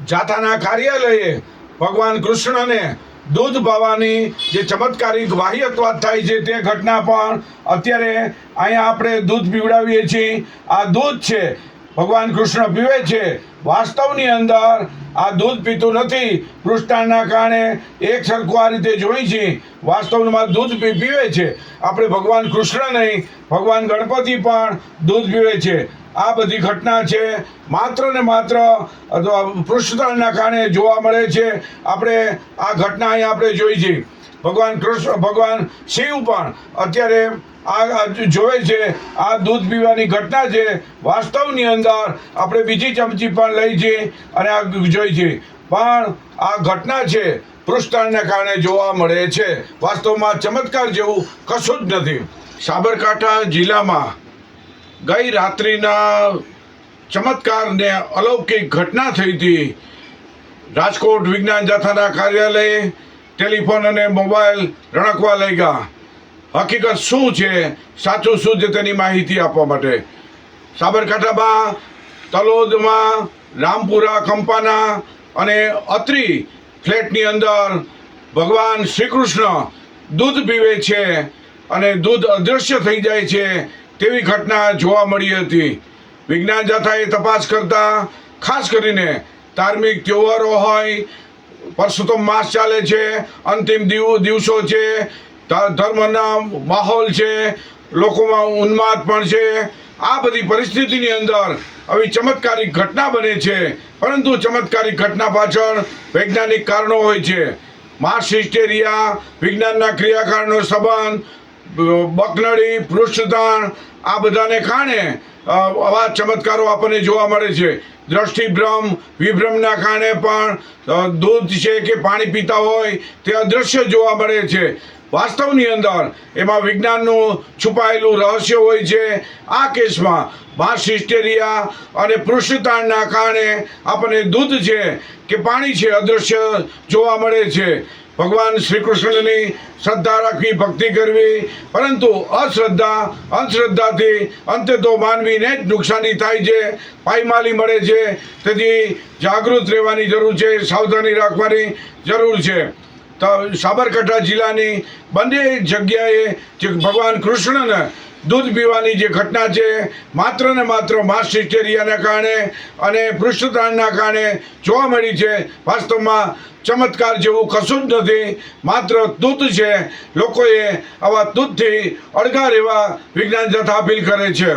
જાથાના કાર્યાલયે ભગવાન કૃષ્ણને દૂધ પાવાની જે ચમત્કારિક વાહિયાત વાત થાય છે તે ઘટના પણ અત્યારે અહીંયા આપણે દૂધ પીવડાવીએ છીએ. આ દૂધ છે ભગવાન કૃષ્ણ પીવે છે. વાસ્તવની અંદર આ દૂધ પીતું નથી. પૃષ્ઠાના કારણે એક સરખું આ રીતે જોઈ છે. વાસ્તવમાં દૂધ પીવે છે. આપણે ભગવાન કૃષ્ણ નહીં, ભગવાન ગણપતિ પણ દૂધ પીવે છે. આ બધી ઘટના છે માત્ર ને માત્ર પૃષ્ઠતાળના કારણે જોવા મળે છે. આપણે આ ઘટના અહીંયા આપણે જોઈ છે. ભગવાન કૃષ્ણ, ભગવાન શિવ પણ અત્યારે આ જોવે છે. આ દૂધ પીવાની ઘટના છે. વાસ્તવની અંદર આપણે બીજી ચમચી પણ લઈ છે અને આ જોઈ છે, પણ આ ઘટના છે પૃષ્ઠતાળના કારણે જોવા મળે છે. વાસ્તવમાં ચમત્કાર જેવું કશું જ નથી. સાબરકાંઠા જિલ્લામાં ગઈ રાત્રિના ચમત્કારને અલૌકિક ઘટના થઈ હતી. રાજકોટ વિજ્ઞાન જાથાના કાર્યાલયે ટેલિફોન અને મોબાઈલ રણકવા લાગ્યા. હકીકત શું છે, સાચું શું છે તેની માહિતી આપવા માટે સાબરકાંઠામાં તલોદમાં રામપુરા કંપાના અને અત્રી ફ્લેટની અંદર ભગવાન શ્રી કૃષ્ણ દૂધ પીવે છે અને દૂધ અદૃશ્ય થઈ જાય છે તેવી ઘટના જોવા મળી હતી. વિજ્ઞાન જાથાએ તપાસ કરતા ખાસ કરીને ધાર્મિક તહેવારો હોય, પરસોત્તમ માસ ચાલે છે, અંતિમ દિવસો છે, ધર્મના માહોલ છે, લોકોમાં ઉન્માદ પણ છે. આ બધી પરિસ્થિતિની અંદર આવી ચમત્કારિક ઘટના બને છે, પરંતુ ચમત્કારિક ઘટના પાછળ વૈજ્ઞાનિક કારણો હોય છે. માસ હિસ્ટેરિયા, વિજ્ઞાનના ક્રિયાકારનો સંબંધ, બકનળી, પૃષ્ઠતાણ, આ બધાને કારણે આવા ચમત્કારો આપણને જોવા મળે છે. દ્રષ્ટિભ્રમ, વિભ્રમના કારણે પણ દૂધ છે કે પાણી પીતા હોય તે અદૃશ્ય જોવા મળે છે. વાસ્તવની અંદર એમાં વિજ્ઞાનનું છુપાયેલું રહસ્ય હોય છે. આ કેસમાં માસ હિસ્ટેરિયા અને પૃષ્ઠતાણના કારણે આપણને દૂધ છે કે પાણી છે અદૃશ્ય જોવા મળે છે. ભગવાન શ્રી કૃષ્ણની શ્રદ્ધા રાખવી, ભક્તિ કરવી, પરંતુ અંધશ્રદ્ધાથી અંતે તો માનવીને જ નુકસાની થાય છે, પાયમાલી મળે છે. તેથી જાગૃત રહેવાની જરૂર છે, સાવધાની રાખવાની જરૂર છે. તો સાબરકાંઠા જિલ્લાની બંને જગ્યાએ જે ભગવાન કૃષ્ણને દૂધ પીવાની જે ઘટના છે માત્ર ને માત્ર માસ હિસ્ટેરિયાના કારણે અને પૃષ્ઠતાણના કારણે જોવા મળી છે. વાસ્તવમાં ચમત્કાર જેવું કશું જ નથી, માત્ર દૂધ છે. લોકોએ આવા દૂધથી અળગા રહેવા વિજ્ઞાન જાથા અપીલ કરે છે.